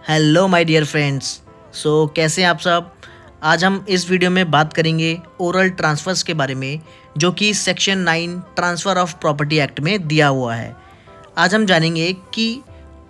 Hello my dear friends. कैसे हैं आप सब। आज हम इस वीडियो में बात करेंगे ओरल ट्रांसफ़र्स के बारे में, जो कि section 9 transfer of property act में दिया हुआ है। आज हम जानेंगे कि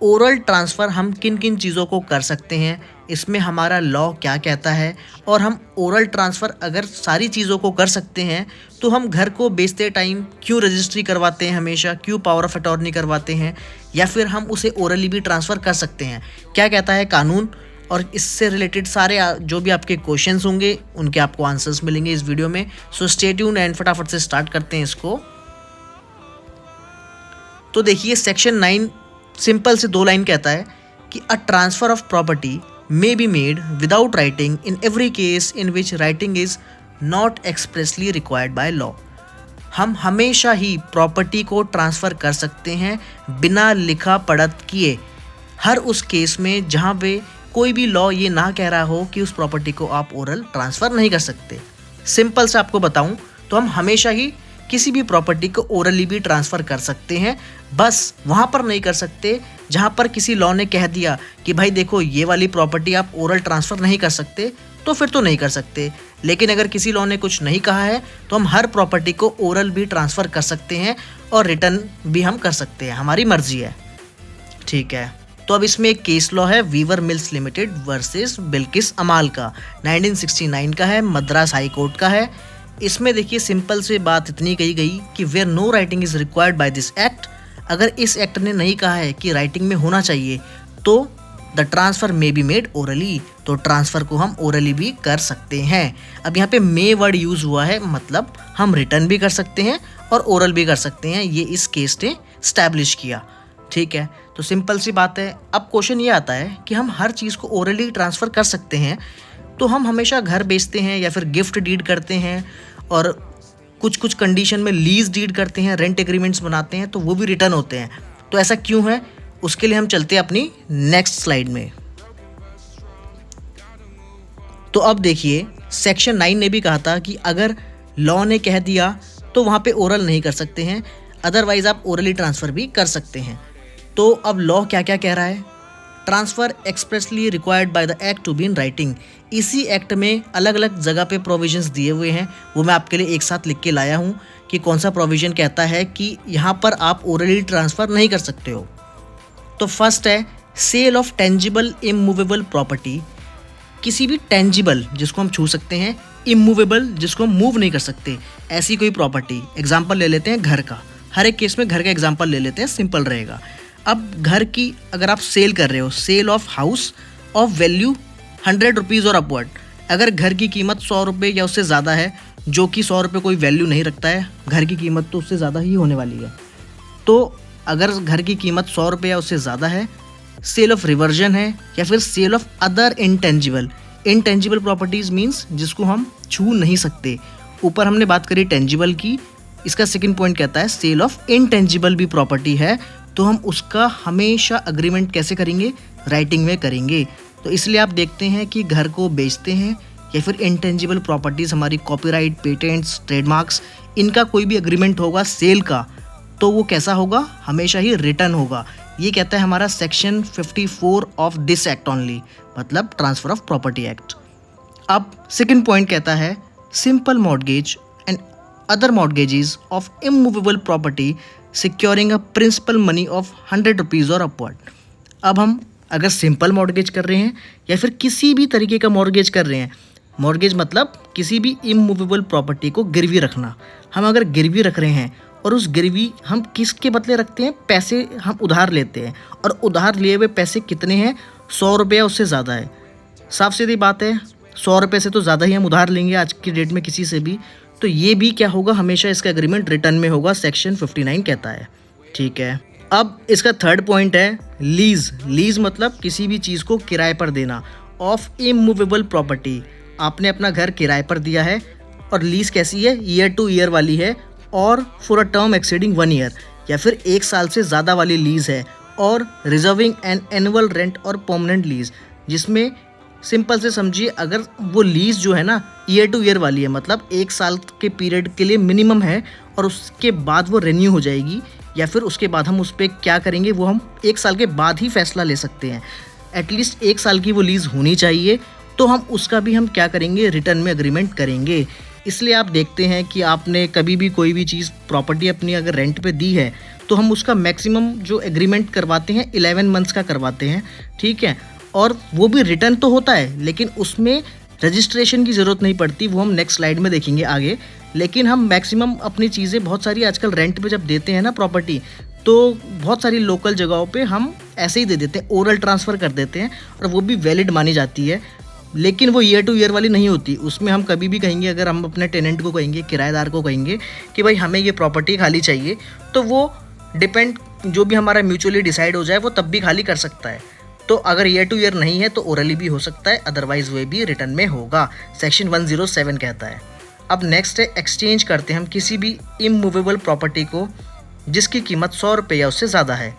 ओरल ट्रांसफ़र हम किन किन चीज़ों को कर सकते हैं, इसमें हमारा लॉ क्या कहता है, और हम ओरल ट्रांसफ़र अगर सारी चीज़ों को कर सकते हैं तो हम घर को बेचते टाइम क्यों रजिस्ट्री करवाते हैं, हमेशा क्यों पावर ऑफ अटॉर्नी करवाते हैं, या फिर हम उसे ओरली भी ट्रांसफ़र कर सकते हैं, क्या कहता है कानून। और इससे रिलेटेड सारे जो भी आपके क्वेश्चंस होंगे उनके आपको आंसर्स मिलेंगे इस वीडियो में। स्टे ट्यून एंड फटाफट से स्टार्ट करते हैं इसको। तो देखिए, सेक्शन 9 सिंपल से 2 लाइन कहता है कि अ transfer of property may be made without writing in every case in which writing is not expressly required by law. हम हमेशा ही प्रॉपर्टी को ट्रांसफ़र कर सकते हैं बिना लिखा पढ़त किए, हर उस केस में जहाँ पे कोई भी लॉ ये ना कह रहा हो कि उस प्रॉपर्टी को आप ओरल ट्रांसफ़र नहीं कर सकते। सिंपल से आपको बताऊं तो हम हमेशा ही किसी भी प्रॉपर्टी को ओरली भी ट्रांसफ़र कर सकते हैं, बस वहाँ पर नहीं कर सकते जहाँ पर किसी लॉ ने कह दिया कि भाई देखो ये वाली प्रॉपर्टी आप ओरल ट्रांसफ़र नहीं कर सकते, तो फिर तो नहीं कर सकते। लेकिन अगर किसी लॉ ने कुछ नहीं कहा है तो हम हर प्रॉपर्टी को ओरल भी ट्रांसफ़र कर सकते हैं और रिटर्न भी हम कर सकते हैं, हमारी मर्जी है। ठीक है, तो अब इसमें एक केस लॉ है weaver mills limited versus Bilkis Ammal का, 1969 का है, मद्रास हाई कोर्ट का है। इसमें देखिए सिंपल से बात इतनी कही गई कि where no writing is required by this act, अगर इस एक्ट ने नहीं कहा है कि राइटिंग में होना चाहिए तो the transfer may be made orally, तो ट्रांसफ़र को हम ओरली भी कर सकते हैं। अब यहाँ पे मे वर्ड यूज़ हुआ है, मतलब हम रिटर्न भी कर सकते हैं और ओरल भी कर सकते हैं, ये इस केस ने स्टैब्लिश किया। ठीक है, तो सिंपल सी बात है। अब क्वेश्चन ये आता है कि हम हर चीज़ को ओरली ट्रांसफ़र कर सकते हैं, तो हम हमेशा घर बेचते हैं या फिर गिफ्ट डीड करते हैं, और कुछ कुछ कंडीशन में लीज़ डीड करते हैं, रेंट एग्रीमेंट्स बनाते हैं, तो वो भी रिटर्न होते हैं। तो ऐसा क्यों है, उसके लिए हम चलते हैं अपनी नेक्स्ट स्लाइड में। तो अब देखिए, सेक्शन 9 ने भी कहा था कि अगर लॉ ने कह दिया तो वहाँ पे ओरल नहीं कर सकते हैं, अदरवाइज आप ओरली ट्रांसफ़र भी कर सकते हैं। तो अब लॉ क्या क्या कह रहा है, transfer expressly required by the act to be in writing. इसी एक्ट में अलग अलग जगह पे प्रोविजंस दिए हुए हैं, वो मैं आपके लिए एक साथ लिख के लाया हूँ कि कौन सा प्रोविज़न कहता है कि यहाँ पर आप ओरली ट्रांसफ़र नहीं कर सकते हो। तो फर्स्ट है sale of tangible immovable property, किसी भी टेंजिबल जिसको हम छू सकते हैं, इमूवेबल जिसको हम मूव नहीं कर सकते, ऐसी कोई प्रॉपर्टी। एग्जाम्पल ले लेते हैं घर का, हर एक केस में घर का एग्जाम्पल ले लेते हैं, सिंपल रहेगा। अब घर की अगर आप सेल कर रहे हो, sale of house of value 100 rupees और अपवर्ड, अगर घर की कीमत 100 रुपये या उससे ज़्यादा है, जो कि 100 रुपये कोई वैल्यू नहीं रखता है, घर की कीमत तो उससे ज़्यादा ही होने वाली है। तो अगर घर की कीमत 100 रुपये या उससे ज़्यादा है, सेल ऑफ रिवर्जन है, या फिर sale of other intangible properties means जिसको हम छू नहीं सकते। ऊपर हमने बात करी टेंजिबल की, इसका सेकंड पॉइंट कहता है सेल ऑफ इंटेंजिबल भी प्रॉपर्टी है, तो हम उसका हमेशा अग्रीमेंट कैसे करेंगे, राइटिंग में करेंगे। तो इसलिए आप देखते हैं कि घर को बेचते हैं या फिर इंटेंजिबल प्रॉपर्टीज़ हमारी कॉपीराइट, पेटेंट्स, ट्रेडमार्क्स, इनका कोई भी अग्रीमेंट होगा सेल का, तो वो कैसा होगा, हमेशा ही रिटर्न होगा। ये कहता है हमारा section 54 of this act only, मतलब ट्रांसफ़र ऑफ प्रॉपर्टी एक्ट। अब सेकंड पॉइंट कहता है simple mortgage and other mortgages of immovable property securing a principal money of 100 rupees और अपवर्ड। अब हम अगर सिंपल मॉर्गेज कर रहे हैं या फिर किसी भी तरीके का मॉर्गेज कर रहे हैं, मॉर्गेज मतलब किसी भी इमूवेबल प्रॉपर्टी को गिरवी रखना, हम अगर गिरवी रख रहे हैं और उस गिरवी हम किसके बदले रखते हैं, पैसे हम उधार लेते हैं, और उधार लिए हुए पैसे कितने हैं, 100 रुपये उससे ज़्यादा है। साफ सीधी बात है, 100 रुपये से तो ज़्यादा ही हम उधार लेंगे आज की डेट में किसी से भी, तो ये भी क्या होगा, हमेशा इसका एग्रीमेंट रिटर्न में होगा, सेक्शन 59 कहता है। ठीक है, अब इसका थर्ड पॉइंट है लीज़ मतलब किसी भी चीज़ को किराए पर देना, ऑफ इमूवेबल प्रॉपर्टी। आपने अपना घर किराए पर दिया है और लीज़ कैसी है, ईयर टू ईयर वाली है, और for a term exceeding 1 year, या फिर 1 साल से ज़्यादा वाली लीज़ है, और रिजर्विंग एन एनुअल रेंट और परमानेंट लीज़, जिसमें सिंपल से समझिए अगर वो लीज़ जो है ना ईयर टू ईयर वाली है, मतलब 1 साल के पीरियड के लिए मिनिमम है, और उसके बाद वो रिन्यू हो जाएगी, या फिर उसके बाद हम उस पर क्या करेंगे वो हम 1 साल के बाद ही फैसला ले सकते हैं। एटलीस्ट 1 साल की वो लीज़ होनी चाहिए, तो हम उसका भी हम क्या करेंगे, रिटर्न में एग्रीमेंट करेंगे। इसलिए आप देखते हैं कि आपने कभी भी कोई भी चीज़ प्रॉपर्टी अपनी अगर रेंट पे दी है, तो हम उसका मैक्सिमम जो एग्रीमेंट करवाते हैं 11 मंथ्स का करवाते हैं, ठीक है। और वो भी रिटर्न तो होता है, लेकिन उसमें रजिस्ट्रेशन की ज़रूरत नहीं पड़ती, वो हम नेक्स्ट स्लाइड में देखेंगे आगे। लेकिन हम मैक्सिमम अपनी चीज़ें बहुत सारी आजकल रेंट पे जब देते हैं ना प्रॉपर्टी, तो बहुत सारी लोकल जगहों पे हम ऐसे ही दे देते हैं, ओरल ट्रांसफ़र कर देते हैं, और वो भी वैलिड मानी जाती है। लेकिन वो ईयर टू ईयर वाली नहीं होती। उसमें हम कभी भी कहेंगे, अगर हम अपने टेनेंट को कहेंगे, किराएदार को कहेंगे कि भाई हमें ये प्रॉपर्टी खाली चाहिए, तो वो डिपेंड, जो भी हमारा म्यूचुअली डिसाइड हो जाए वो तब भी खाली कर सकता है। तो अगर ईयर टू ईयर नहीं है तो ओरली भी हो सकता है, अदरवाइज वे भी रिटर्न में होगा, सेक्शन 107 कहता है। अब नेक्स्ट है, एक्सचेंज करते हैं हम किसी भी इमूवेबल प्रॉपर्टी को जिसकी कीमत 100 रुपये या उससे ज़्यादा है।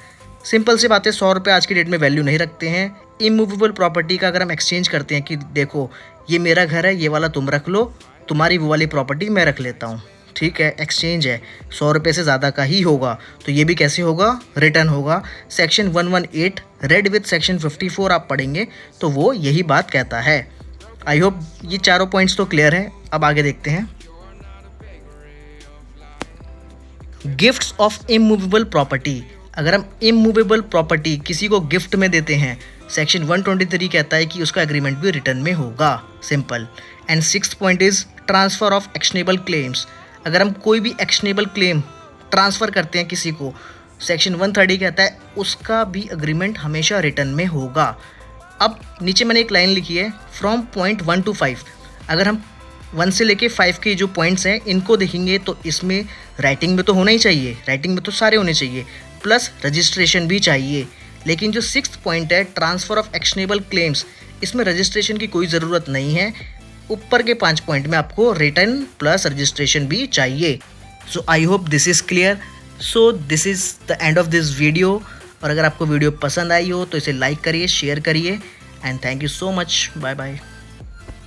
सिंपल सी बात है, 100 रुपये आज की डेट में वैल्यू नहीं रखते हैं। इमूवेबल प्रॉपर्टी का अगर हम एक्सचेंज करते हैं कि देखो ये मेरा घर है, ये वाला तुम रख लो, तुम्हारी वो वाली प्रॉपर्टी मैं रख लेता हूँ, ठीक है, एक्सचेंज है, 100 रुपये से ज़्यादा का ही होगा, तो ये भी कैसे होगा, रिटर्न होगा। सेक्शन 118 रेड विथ सेक्शन 54 आप पढ़ेंगे तो वो यही बात कहता है। आई होप ये चारों पॉइंट्स तो क्लियर हैं। अब आगे देखते हैं, गिफ्ट्स ऑफ इमूवेबल प्रॉपर्टी। अगर हम इमूवेबल प्रॉपर्टी किसी को गिफ्ट में देते हैं, सेक्शन 123 कहता है कि उसका एग्रीमेंट भी रिटर्न में होगा, simple. And 6th point is transfer of actionable claims. अगर हम कोई भी एक्शनेबल क्लेम ट्रांसफ़र करते हैं किसी को, सेक्शन 130 कहता है उसका भी एग्रीमेंट हमेशा रिटर्न में होगा। अब नीचे मैंने एक लाइन लिखी है, फ्रॉम पॉइंट 1 to 5। अगर हम 1 से लेके 5 के जो पॉइंट्स हैं इनको देखेंगे तो इसमें राइटिंग में तो होना ही चाहिए, राइटिंग में तो सारे होने चाहिए, प्लस रजिस्ट्रेशन भी चाहिए। लेकिन जो 6th पॉइंट है, ट्रांसफ़र ऑफ एक्शनेबल क्लेम्स, इसमें रजिस्ट्रेशन की कोई ज़रूरत नहीं है। ऊपर के 5 पॉइंट में आपको रिटर्न प्लस रजिस्ट्रेशन भी चाहिए। So I hope this is clear. So this is the end of this video. और अगर आपको वीडियो पसंद आई हो तो इसे लाइक करिए, शेयर करिए, and thank you so much. Bye bye.